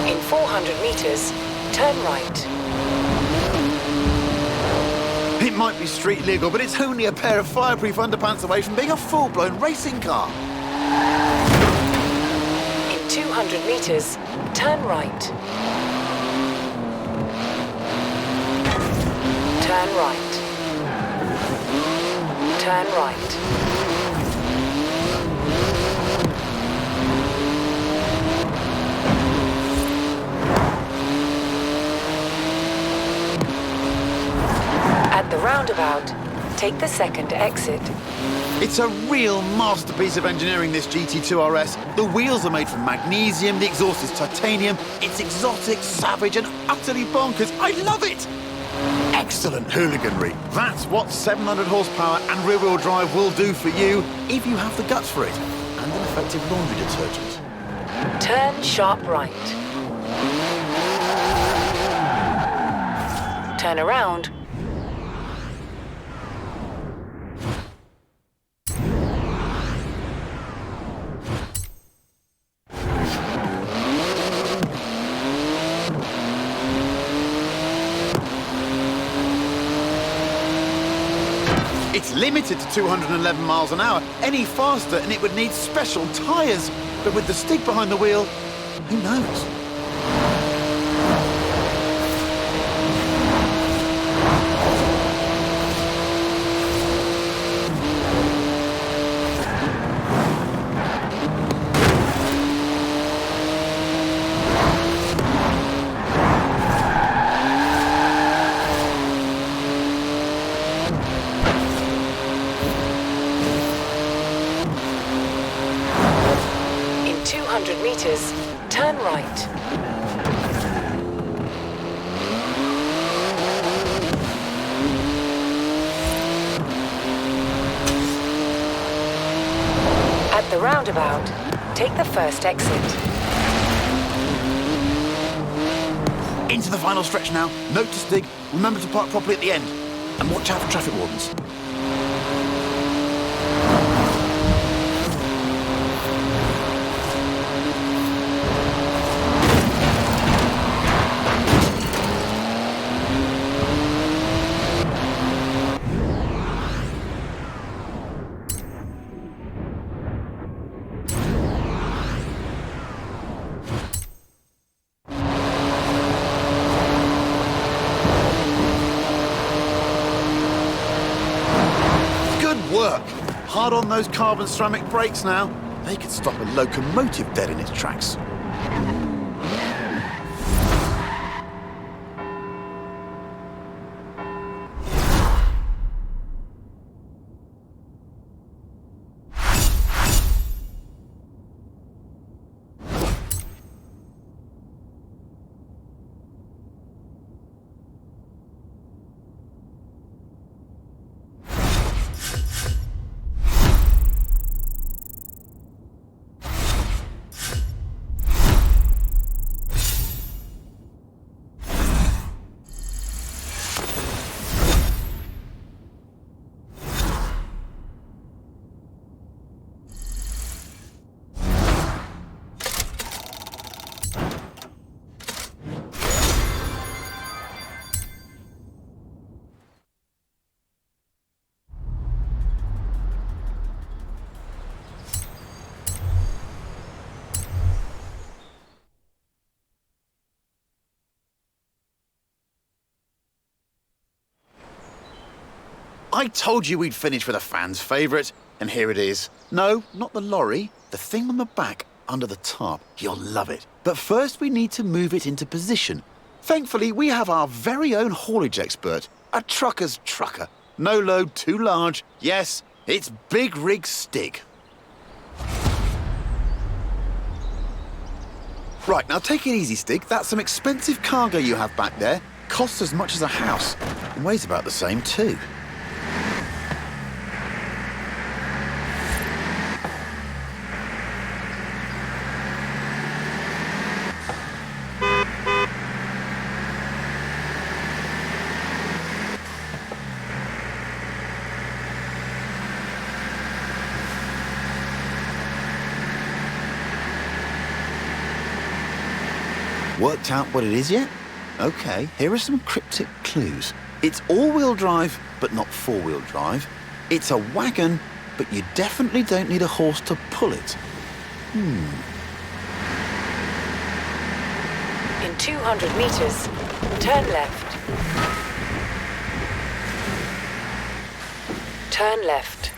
In 400 meters, turn right. It might be street legal, but it's only a pair of fireproof underpants away from being a full-blown racing car. In 200 meters, turn right. Turn right. Turn right. At the roundabout, take the second exit. It's a real masterpiece of engineering, this GT2 RS. The wheels are made from magnesium, the exhaust is titanium. It's exotic, savage, and utterly bonkers. I love it! Excellent hooliganry. That's what 700 horsepower and rear-wheel drive will do for you if you have the guts for it. And an effective laundry detergent. Turn sharp right. Turn around. It's limited to 211 miles an hour. Any faster and it would need special tyres. But with the Stig behind the wheel, who knows? In 200 meters, turn right. At the roundabout, take the first exit. Into the final stretch now. Note to Stig, remember to park properly at the end. And watch out for traffic wardens. Work. Hard on those carbon ceramic brakes now. They could stop a locomotive dead in its tracks. I told you we'd finish with a fan's favourite, and here it is. No, not the lorry. The thing on the back, under the tarp. You'll love it. But first we need to move it into position. Thankfully, we have our very own haulage expert. A trucker's trucker. No load too large. Yes, it's Big Rig Stig. Right, now take it easy, Stig. That's some expensive cargo you have back there. Costs as much as a house. And weighs about the same, too. Worked out what it is yet? Okay, here are some cryptic clues. It's all-wheel drive, but not four-wheel drive. It's a wagon, but you definitely don't need a horse to pull it. In 200 meters, turn left. Turn left.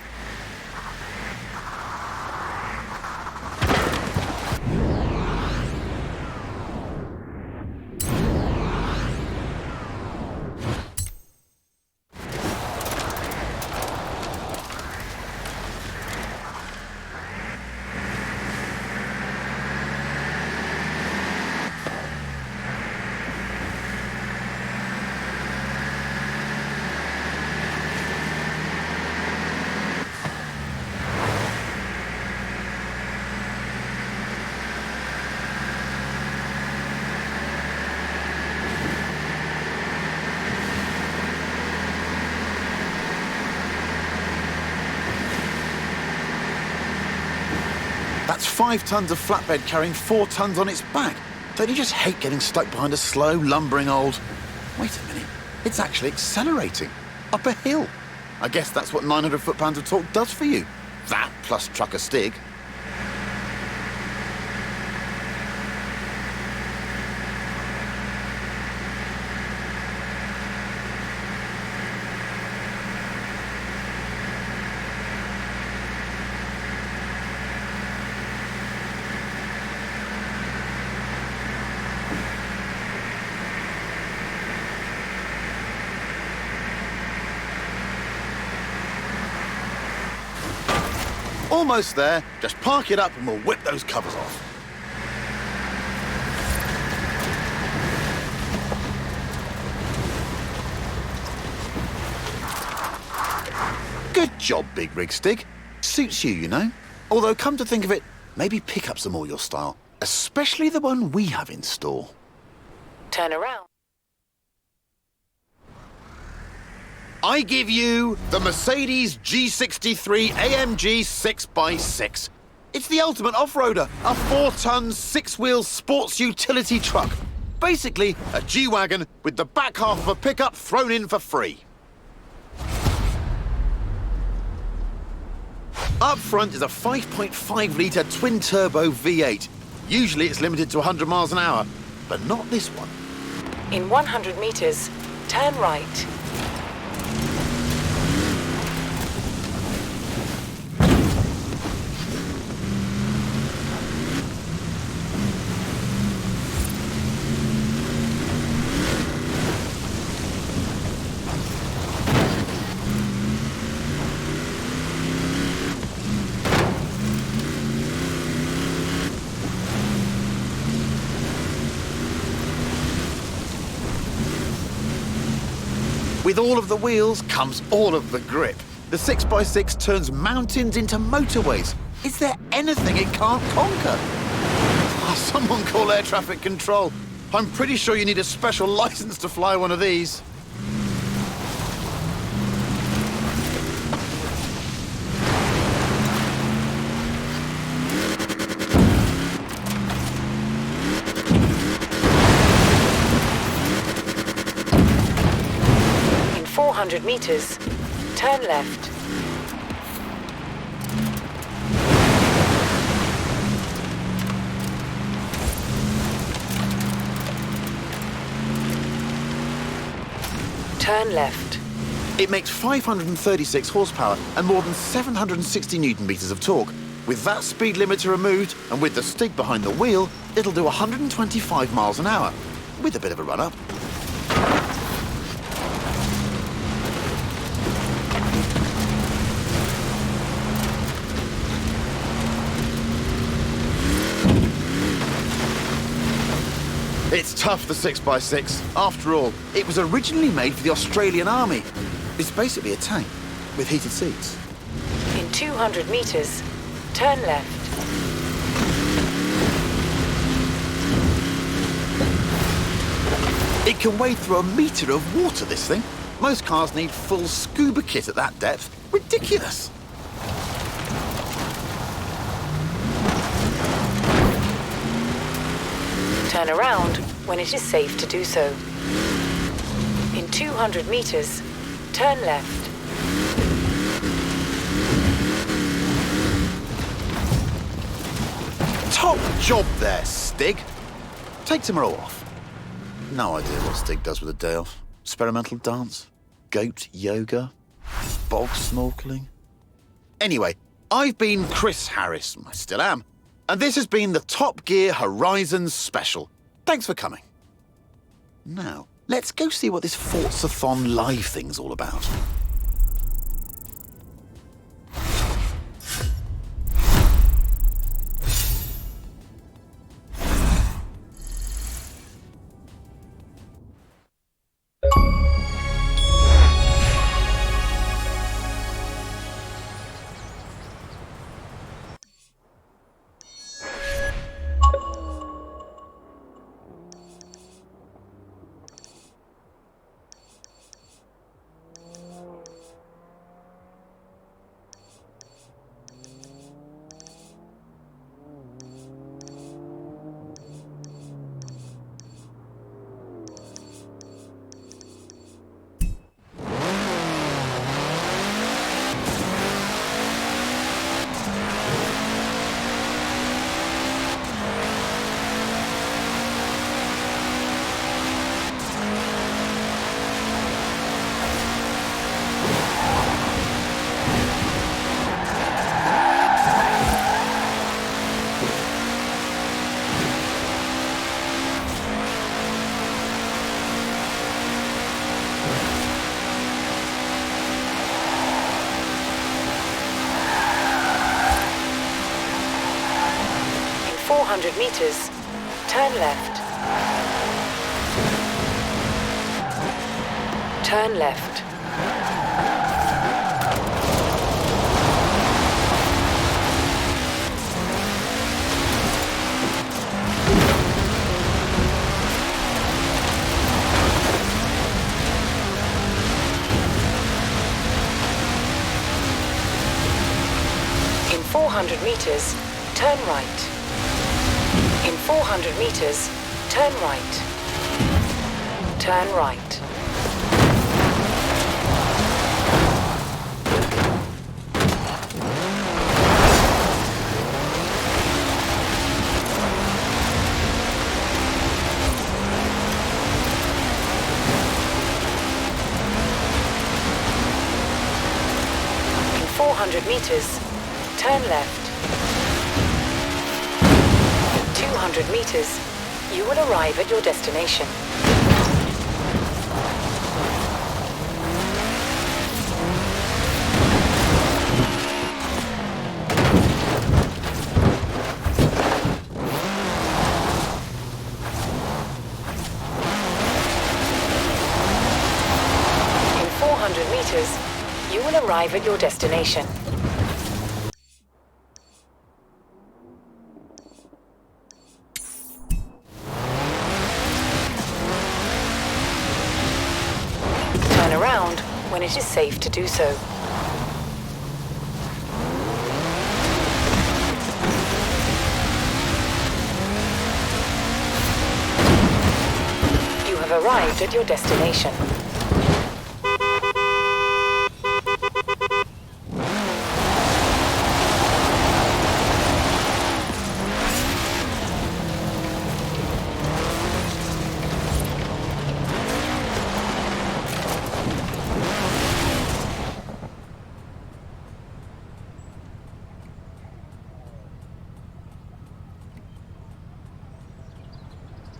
That's 5 tons of flatbed carrying 4 tons on its back. Don't you just hate getting stuck behind a slow, lumbering old... Wait a minute. It's actually accelerating. Up a hill. I guess that's what 900 foot-pounds of torque does for you. That plus trucker Stig. Almost there. Just park it up and we'll whip those covers off. Good job, Big Rig Stig. Suits you, you know. Although, come to think of it, maybe pickups are more your style. Especially the one we have in store. Turn around. I give you the Mercedes G63 AMG 6x6. It's the ultimate off-roader, a 4-ton, 6-wheel sports utility truck. Basically, a G-Wagon with the back half of a pickup thrown in for free. Up front is a 5.5-litre twin-turbo V8. Usually it's limited to 100 miles an hour, but not this one. In 100 meters, turn right. With all of the wheels comes all of the grip. The 6x6 turns mountains into motorways. Is there anything it can't conquer? Oh, someone call air traffic control. I'm pretty sure you need a special license to fly one of these. In 400 meters, turn left. Turn left. It makes 536 horsepower and more than 760 newton meters of torque. With that speed limiter removed and with the Stig behind the wheel, it'll do 125 miles an hour, with a bit of a run-up. It's tough, the 6x6. After all, it was originally made for the Australian Army. It's basically a tank with heated seats. In 200 meters, turn left. It can wade through a metre of water, this thing. Most cars need full scuba kit at that depth. Ridiculous. Turn around when it is safe to do so. In 200 meters, turn left. Top job there, Stig. Take tomorrow off. No idea what Stig does with a day off. Experimental dance, goat yoga, bog snorkeling. Anyway, I've been Chris Harris, I still am, and this has been the Top Gear Horizon Special. Thanks for coming. Now, let's go see what this Forza-thon live thing's all about. In 400 meters, turn left. Turn left. In 400 meters, turn right. In 400 meters, turn right. Turn right. In 400 meters, turn left. 200 meters, you will arrive at your destination. In 400 meters, you will arrive at your destination. Around when it is safe to do so. You have arrived at your destination.